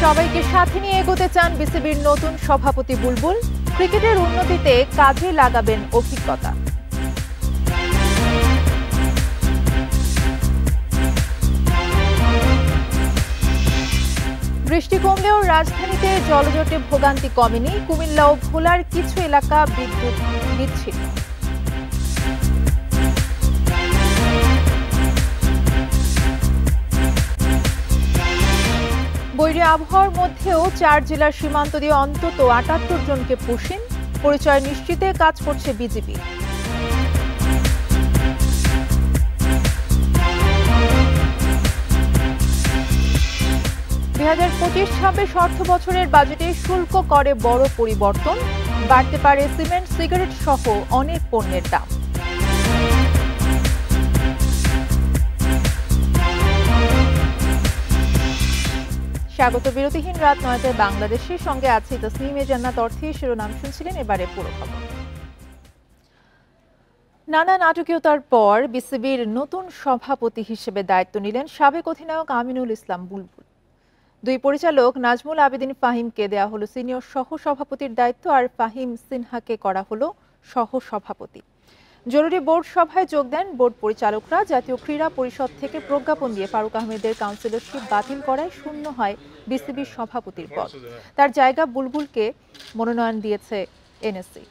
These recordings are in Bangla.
সবাইকে সাথে নিয়ে এগোতে চান বিসিবির নতুন সভাপতি বুলবুল। ক্রিকেটের উন্নতিতে কাজে লাগাবেন অভিজ্ঞতা। বৃষ্টি কমলেও রাজধানীতে জলজটে ভোগান্তি কমেনি। কুমিল্লা ও ভোলার কিছু এলাকা বিদ্যুৎ বিচ্ছিন্ন। বৈরী আবহাওয়ার মধ্যেও 4 জেলার সীমান্ত দিয়ে অন্তত 78 জনকে পুশিন। পরিচয় নিশ্চিতে কাজ করছে বিজিবি। 2025-26 অর্থ বছরের বাজেটে শুল্ক করে বড় পরিবর্তন। বাড়তে পারে সিমেন্ট, সিগারেট সহ অনেক পণ্যের দাম। স্বাগত বিরতিহীন রাত 9টায় বাংলাদেশের সঙ্গে আছে তসনিমে জান্নাত। অর্থে শিরোনাম শুনছিলেন, এবারে পুরো খবর। নানা নাটকীয়তার পর বিসিবির নতুন সভাপতি হিসেবে দায়িত্ব নিলেন সাবেক অধিনায়ক আমিনুল ইসলাম বুলবুল। দুই পরিচালক নাজমুল আবেদিন ফাহিমকে দেয়া হলো সিনিয়র সহ সভাপতির দায়িত্ব, আর ফাহিম সিনহাকে করা হলো সহ সভাপতি। জরুরি বোর্ড সভায় যোগ দেন বোর্ড পরিচালকরা। জাতীয় ক্রীড়া পরিষদ থেকে প্রজ্ঞাপন দিয়ে ফারুক আহমেদের কাউন্সিলরশিপ বাতিল করায় শূন্য হয় বিসিবির সভাপতির পদ। তার জায়গা বুলবুলকে মনোনয়ন দিয়েছে এনএসসি।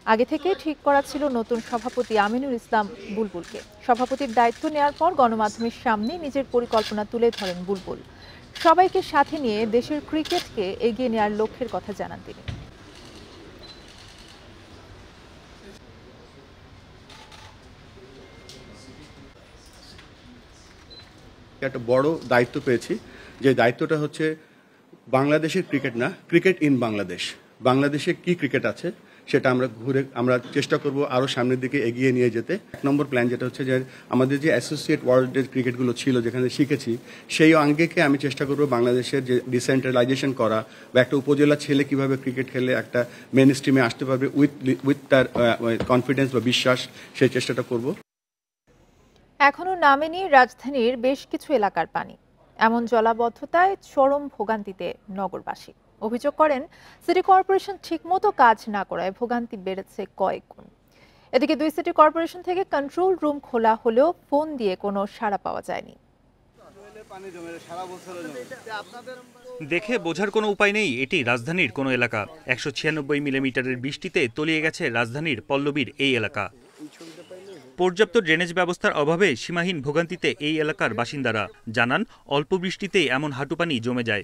আগে থেকে ঠিক করা ছিল নতুন সভাপতি আমিনুল ইসলাম বুলবুলকে। সভাপতির দায়িত্ব নেওয়ার পর গণমাধ্যমের সামনে নিজের পরিকল্পনা তুলে ধরেন বুলবুল। সবাইকে সাথে নিয়ে দেশের ক্রিকেটকে এগিয়ে নেওয়ার লক্ষ্যের কথা জানান তিনি। একটা বড় দায়িত্ব পেয়েছি, যে দায়িত্বটা হচ্ছে বাংলাদেশের ক্রিকেট না, ক্রিকেট ইন বাংলাদেশ। বাংলাদেশে কি ক্রিকেট আছে সেটা আমরা চেষ্টা করব আরো সামনের দিকে এগিয়ে নিয়ে যেতে। 1 নম্বর প্ল্যান যেটা হচ্ছে যে আমাদের যে অ্যাসোসিয়েট ওয়ার্ল্ডের ক্রিকেটগুলো ছিল যেখানে শিখেছি, সেই অঙ্গেকে আমি চেষ্টা করব বাংলাদেশের যে ডিসেন্ট্রালাইজেশন করা, বা একটা উপজেলা ছেলে কিভাবে ক্রিকেট খেলে একটা মেন স্ট্রিমে আসতে পারবে উইথ তার কনফিডেন্স বা বিশ্বাস, সেই চেষ্টাটা করব। এখনো নামেনি রাজধানীর বেশ কিছু এলাকার পানি। এমন জলাবদ্ধতায় চরম ভোগান্তিতে নগরবাসী। অভিযোগ করেন সিটি কর্পোরেশন ঠিকমতো কাজ না করায় ভোগান্তি বেড়েছে কয়েক গুণ। এদিকে 2 সিটি কর্পোরেশন থেকে কন্ট্রোল রুম খোলা হলেও ফোন দিয়ে কোনো সাড়া পাওয়া যায়নি। দেখে বোঝার কোনো উপায় নেই এটি রাজধানীর কোনো এলাকা। 196 মিলিমিটারের বৃষ্টিতে তলিয়ে গেছে রাজধানীর পল্লবীর এই এলাকা। পর্যাপ্ত ড্রেনেজ ব্যবস্থার অভাবে সীমাহীন ভোগান্তিতে এই এলাকার বাসিন্দারা জানান, অল্প বৃষ্টিতেই এমন হাঁটু পানি জমে যায়।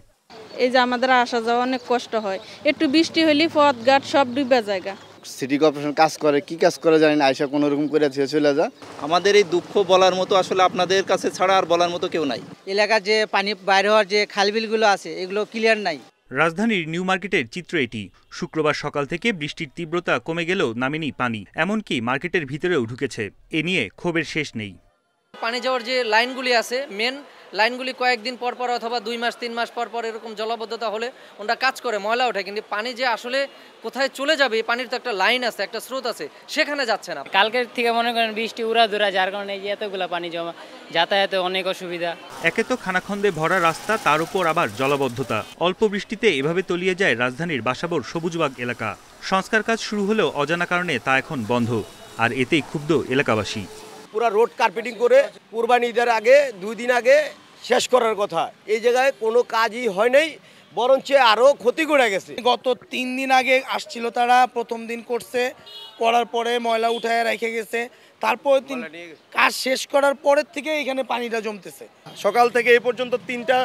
এই যে আমাদের আসা যাওয়া অনেক কষ্ট হয়, একটু বৃষ্টি হলে পথঘাট সব ডুবে যায়। সিটি কর্পোরেশন কাজ করে কি কাজ করে জানি না, আইসা কোনো রকম করে চলে যায়। আমাদের এই দুঃখ বলার মতো আসলে আপনাদের কাছে ছাড়া আর বলার মতো কেউ নাই। এলাকার যে পানি বাইরে হওয়ার যে খালবিলগুলো আছে এগুলো ক্লিয়ার নাই। রাজধানীর নিউ মার্কেটের চিত্র এটি। শুক্রবার সকাল থেকে বৃষ্টির তীব্রতা কমে গেলেও নামেনি পানি, এমনকি মার্কেটের ভিতরেও ঢুকেছে। এ নিয়ে ক্ষোভের শেষ নেই। পানি যাওয়ার যে লাইনগুলি আছে, মেন লাইনগুলি কয়েকদিন পর পর অথবা 2 মাস 3 মাস পর পর এরকম জলাবদ্ধতা হলে ওটা কাজ করে, ময়লা ওঠে, কিন্তু পানি যে আসলে কোথায় চলে যাবে, পানির তো একটা লাইন আছে, একটা স্রোত আছে, সেখানে যাচ্ছে না। কালকের থেকে মনে করেন বৃষ্টি উড়াধুরা, যার কারণে এতগুলা পানি জমা, যাতায়াতে অনেক অসুবিধা। একে তো খানাখন্দে ভরা রাস্তা, তার উপর আবার জলাবদ্ধতা। অল্প বৃষ্টিতে এভাবে তলিয়ে যায় রাজধানীর বাসাবোর সবুজবাগ এলাকা। সংস্কার কাজ শুরু হলেও অজানা কারণে তা এখন বন্ধ, আর এতেই ক্ষুব্ধ এলাকাবাসী। পুরো রোড কার্পেটিং করে কুরবানি ঈদের আগে 2 দিন আগে শেষ করার কথা, এই জায়গায় কোনো কাজই হয় নাই, বরঞ্চ আরও ক্ষতি করে গেছে। গত 3 দিন আগে আসছিল তারা, প্রথম দিন করছে, করার পরে ময়লা উঠায় রেখে গেছে, তারপর কাজ শেষ করার পরের থেকে এখানে পানিটা জমতেছে। সকাল থেকে এই পর্যন্ত 3টা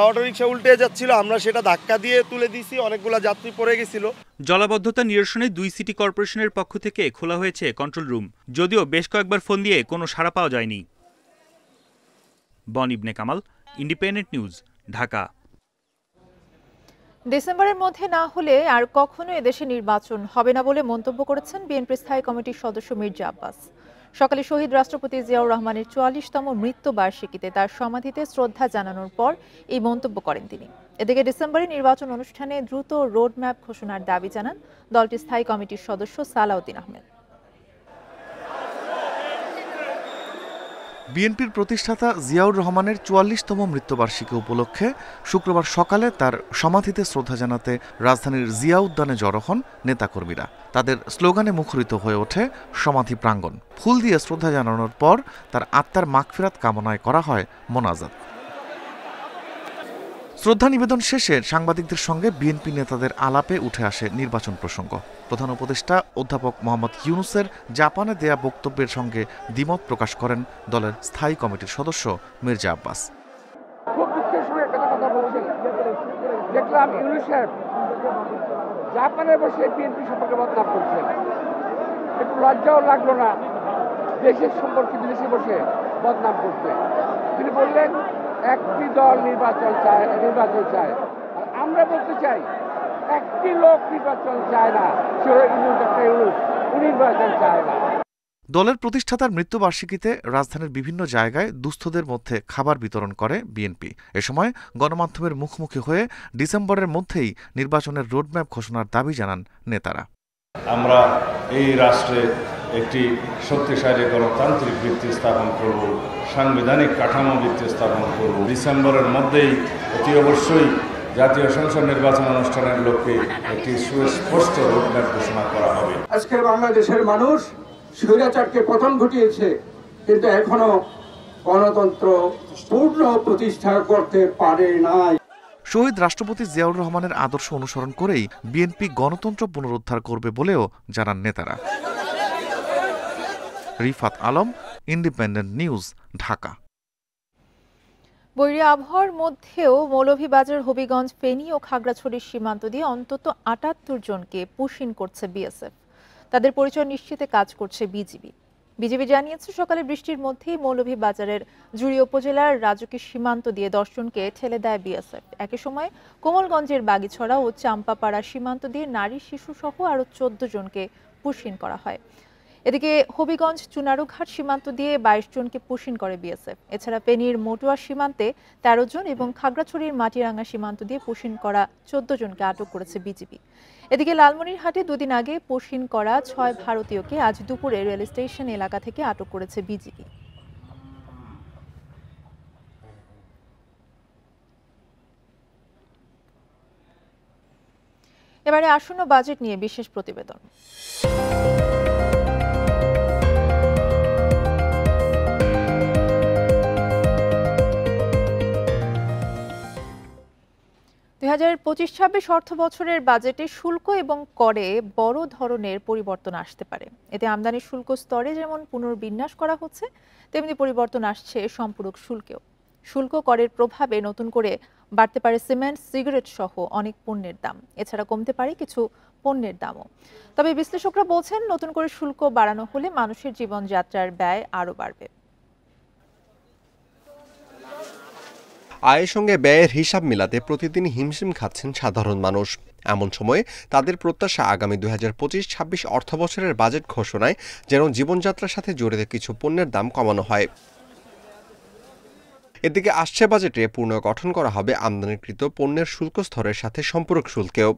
অটোরিকশা উল্টে যাচ্ছিল, আমরা সেটা ধাক্কা দিয়ে তুলে দিয়েছি, অনেকগুলো যাত্রী পড়ে গেছিল। জলাবদ্ধতা নিরসনে 2 সিটি কর্পোরেশনের পক্ষ থেকে খোলা হয়েছে কন্ট্রোল রুম, যদিও বেশ কয়েকবার ফোন দিয়ে কোনো সাড়া পাওয়া যায়নি। বন ইবনে কামাল, ইন্ডিপেন্ডেন্ট নিউজ, ঢাকা। ডিসেম্বরের মধ্যে না হলে আর কখনো এদেশে নির্বাচন হবে না বলে মন্তব্য করেছেন বিএনপি স্থায়ী কমিটির সদস্য মির্জা আব্বাস। সকালে শহীদ রাষ্ট্রপতি জিয়াউর রহমানের 44তম মৃত্যুবার্ষিকীতে তার সমাধিতে শ্রদ্ধা জানানোর পর এই মন্তব্য করেন তিনি। এদিকে ডিসেম্বরে নির্বাচন অনুষ্ঠানে দ্রুত রোডম্যাপ ঘোষণার দাবি জানান দলটির স্থায়ী কমিটির সদস্য সালাউদ্দিন আহমেদ। বিএনপির প্রতিষ্ঠাতা জিয়াউর রহমানের ৪৪তম মৃত্যুবার্ষিকী উপলক্ষে শুক্রবার সকালে তার সমাধিতে শ্রদ্ধা জানাতে রাজধানীর জিয়া উদ্যানে জড়ো হন নেতাকর্মীরা। তাদের স্লোগানে মুখরিত হয়ে ওঠে সমাধি প্রাঙ্গণ। ফুল দিয়ে শ্রদ্ধা জানানোর পর তার আত্মার মাগফিরাত কামনায় করা হয় মোনাজাত। শ্রদ্ধা নিবেদন শেষে সাংবাদিকদের সঙ্গে বিএনপি নেতাদের আলাপে উঠে আসে নির্বাচন প্রসঙ্গ। প্রধান উপদেষ্টা অধ্যাপক মোহাম্মদ ইউনূসের জাপানে দেয়া বক্তব্যের সঙ্গে দ্বিমত প্রকাশ করেন দলের স্থায়ী কমিটির সদস্য মির্জা আব্বাস। খুব দুঃখের সঙ্গে একটা কথা বলছেন, দেখলাম ইউনূস সাহেব জাপানে বসে বিএনপি সম্পর্কে বদনাম করছেন। একটু লজ্জাও লাগলো না দেশের সম্পর্কে বিদেশে বসে বদনাম করতে? তিনি বললেন একটি দল নির্বাচন চায়। আর আমরা বলতে চাই একটি লোক নির্বাচন চায় না, নির্বাচন চায় না। দলের প্রতিষ্ঠাতার মৃত্যুবার্ষিকীতে রাজধানীর বিভিন্ন জায়গায় দুস্থদের মধ্যে খাবার বিতরণ করে বিএনপি। এ সময় গণমাধ্যমের মুখোমুখি হয়ে ডিসেম্বরের মধ্যেই নির্বাচনের রোডম্যাপ ঘোষণার দাবি জানান নেতারা। আমরা এই রাষ্ট্রে একটি শক্তিশালী গণতান্ত্রিক ভিত্তি স্থাপন করব, সাংবিধানিক কাঠামো ভিত্তি স্থাপন করব। ডিসেম্বরের মধ্যেই অতি অবশ্যই জাতীয় সংসদ নির্বাচন অনুষ্ঠানের লক্ষ্যে একটি সুস্পষ্ট রোডম্যাপ ঘোষণা করা হবে। আজকের বাংলাদেশের মানুষ স্বৈরাচারকে পতন ঘটিয়েছে, কিন্তু এখনো গণতন্ত্র পূর্ণ প্রতিষ্ঠা করতে পারে নাই। শহীদ রাষ্ট্রপতি জিয়াউর রহমানের আদর্শ অনুসরণ করেই বিএনপি গণতন্ত্র পুনরুদ্ধার করবে বলেও জানান নেতারা। Rifat Alam, independent news, Dhaka. বৈরী আবহাওয়ার মধ্যেও মৌলভীবাজার, হবিগঞ্জ, ফেনী ও খাগড়াছড়ির সীমান্ত দিয়ে অন্তত ৭৮ জনকে পুশিন করছে বিএসএফ। তাদের পরিচয় নিশ্চিতে কাজ করছে বিজিবি জানিয়েছে সকালে বৃষ্টির মধ্যেই মৌলভীবাজারের জুড়ি উপজেলার রাজুকের সীমান্ত দিয়ে ১০ জনকে ঠেলে দেয় বিএসএফ। একই সময় কোমলগঞ্জের বাগিছড়া ও চাম্পাপাড়া সীমান্ত দিয়ে নারী, শিশু সহ আরও ১৪ জনকে পুশিন করা হয়। এদিকে হবিগঞ্জ চুনারুঘাট সীমান্ত দিয়ে ২২ জনকে পুশিন করে বিএসএফ। এছাড়া ফেনীর মটুয়া সীমান্তে ১৩ জন এবং খাগড়াছড়ির মাটিরাঙ্গা সীমান্ত দিয়ে পুশিন করা ১৪ জনকে আটক করেছে বিজিবি। এদিকে লালমনিরহাটে দুদিন আগে পুশিন করা ৬ ভারতীয়কে আজ দুপুরে রেল স্টেশন এলাকা থেকে আটক করেছে বিজিবি। এবারে আসন্ন বাজেট নিয়ে বিশেষ প্রতিবেদন। ২০২৫-২৬ অর্থ বছরের বাজেটে শুল্ক এবং করে বড় ধরনের পরিবর্তন আসতে পারে। এতে আমদানি শুল্ক স্তরে যেমন পুনর্বিন্যাস করা হচ্ছে, তেমনি পরিবর্তন আসছে সম্পূরক শুল্কেও। শুল্ক করের প্রভাবে নতুন করে বাড়তে পারে সিমেন্ট, সিগারেট সহ অনেক পণ্যের দাম। এছাড়া কমতে পারে কিছু পণ্যের দামও। তবে বিশ্লেষকরা বলছেন, নতুন করে শুল্ক বাড়ানো হলে মানুষের জীবনযাত্রার ব্যয় আরও বাড়বে। আয়ের সঙ্গে ব্যয়ের হিসাব মেলাতে প্রতিদিন হিমশিম খাচ্ছেন সাধারণ মানুষ। এমন সময়ে তাদের প্রত্যাশা আগামী ২০২৫-২৬ অর্থবছরের বাজেট ঘোষণায় যেন জীবনযাত্রার সাথে জড়িত কিছু পণ্যের দাম কমানো হয়। এদিকে আসছে বাজেটে পুনর্গঠন করা হবে আমদানিকৃত পণ্যের শুল্ক স্তরের সাথে সম্পূরক শুল্কেও।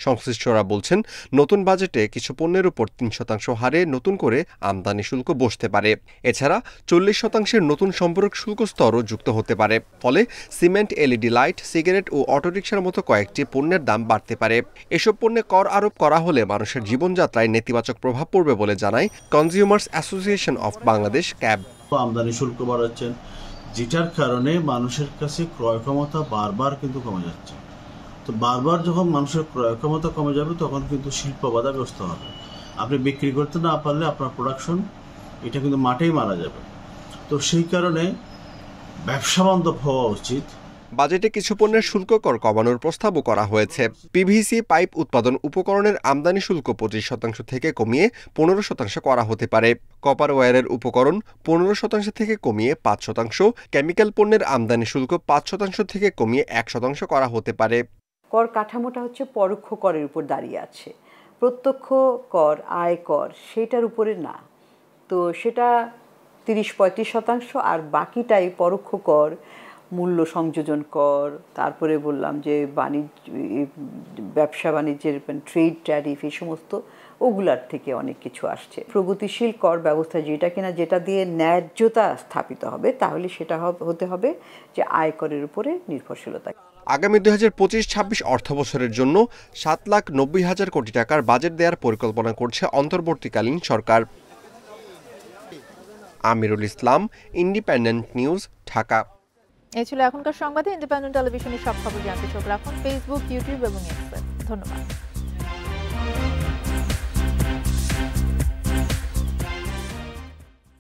সংশ্লিষ্টরা বলছেন, নতুন বাজেটে কিছু পণ্যের উপর ৩% হারে নতুন করে আমদানি শুল্ক বসতে পারে। এছাড়া 40% নতুন সম্পূরক শুল্ক স্তরও যুক্ত হতে পারে। ফলে সিমেন্ট, এলইডি লাইট, সিগারেট ও অটোরিকশার মতো কয়েকটি পণ্যের দাম বাড়তে পারে। এসব পণ্যে কর আরোপ করা হলে মানুষের জীবনযাত্রায় নেতিবাচক প্রভাব পড়বে বলে জানায় consumers association of Bangladesh, cab. আমদানি শুল্ক বাড়াচ্ছেন, যেটার কারণে মানুষের কাছে ক্রয় ক্ষমতা বারবার কিন্তু কমে যাচ্ছে। তো বারবার যখন মানুষের ক্রয় ক্ষমতা কমে যাবে, তখন কিন্তু শিল্প বাধাগ্রস্ত হবে। আপনি বিক্রি করতে না পারলে আপনার প্রোডাকশন এটা কিন্তু মাঠেই মারা যাবে। তো সেই কারণে ব্যবসা বান্ধব হওয়া উচিত। বাজেটে কিছু পণ্যের শুল্ক কর কমানোর প্রস্তাবও করা হয়েছে। পিভিসি পাইপ উৎপাদন উপকরণের আমদানি শুল্ক 25% থেকে কমিয়ে 15% করা হতে পারে। কপার ওয়্যারের উপকরণ 15% থেকে কমিয়ে 5%, কেমিক্যাল পণ্যের আমদানি শুল্ক 5% থেকে কমিয়ে 1% করা হতে পারে। কর কাঠামোটা হচ্ছে পরোক্ষ করের উপর দাঁড়িয়ে আছে, প্রত্যক্ষ কর, আয় কর সেটার উপরে না। তো সেটা 30-35%, আর বাকিটাই পরোক্ষ কর, মূল্য সংযোজন কর, তারপরে বললাম যে ব্যবসা বাণিজ্যের ট্রেড ট্যারিফ, এই সমস্ত ওগুলার থেকে অনেক কিছু আসছে। প্রগতিশীল কর ব্যবস্থা যেটা দিয়ে ন্যায্যতা স্থাপিত হবে, তাহলে সেটা হতে হবে যে আয়করের উপরে নির্ভরশীলতা। আগামী 2025-26 অর্থবছরের জন্য 7,90,000 কোটি টাকার বাজেট দেওয়ার পরিকল্পনা করছে অন্তর্বর্তীকালীন সরকার। Amirul Islam, independent news, Dhaka. এই ছিল এখনকার সংবাদে। ইন্ডিপেন্ডেন্ট টেলিভিশনের সব খবর জানতে চোখ রাখুন ফেসবুক, ইউটিউব এবং এক্সে। ধন্যবাদ।